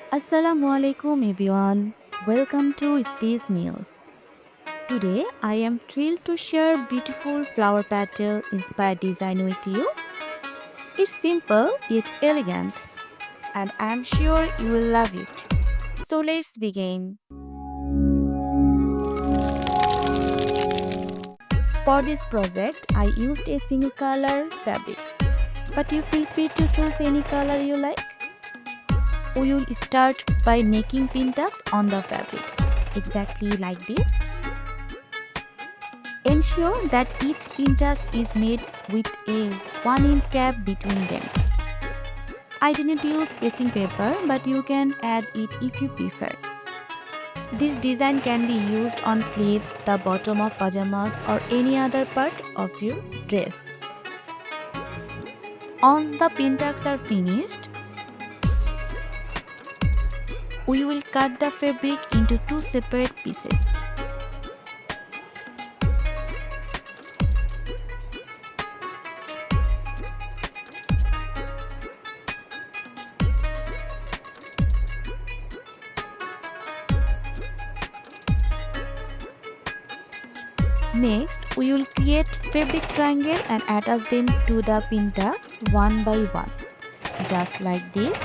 Assalamualaikum everyone. Welcome to Stich Muse. Today I am thrilled to share beautiful flower petal inspired design with you. It's simple yet elegant and I am sure you will love it. So let's begin. For this project I used a single color fabric, but you feel free to choose any color you like. We will start by making pintucks on the fabric, exactly like this. Ensure that each pintuck is made with a 1-inch gap between them. I didn't use pasting paper, but you can add it if you prefer. This design can be used on sleeves, the bottom of pajamas or any other part of your dress. Once the pintucks are finished, we will cut the fabric into two separate pieces. Next, we will create fabric triangle and attach them to the pintucks one by one, just like this.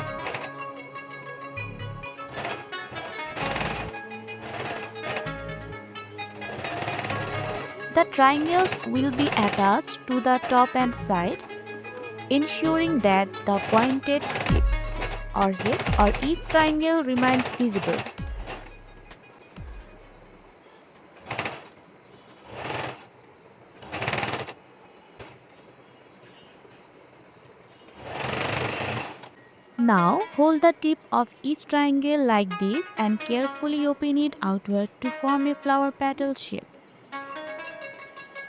The triangles will be attached to the top and sides, ensuring that the pointed tip or head or each triangle remains visible. Now hold the tip of each triangle like this and carefully open it outward to form a flower petal shape.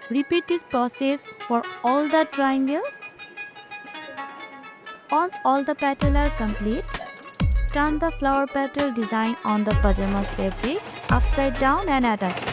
Repeat this process for all the triangles. Once all the petals are complete, turn the flower petal design on the pajamas fabric upside down and attach it.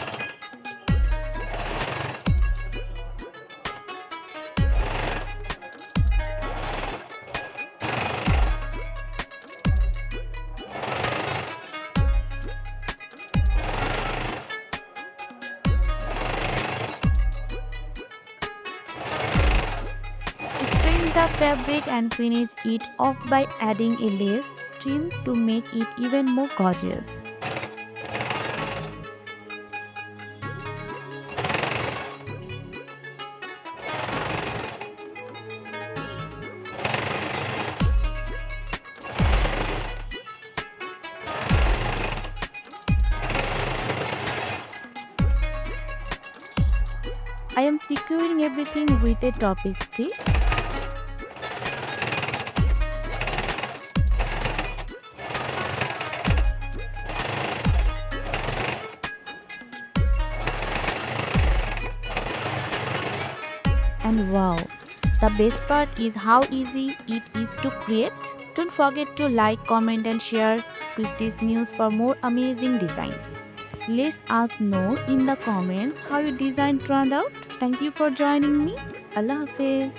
String the fabric and finish it off by adding a lace trim to make it even more gorgeous. I am securing everything with a top stitch. And wow, the best part is how easy it is to create. Don't forget to like, comment and share to Stich Muse for more amazing design. Let us know in the comments how your design turned out. Thank you for joining me. Allah Hafiz.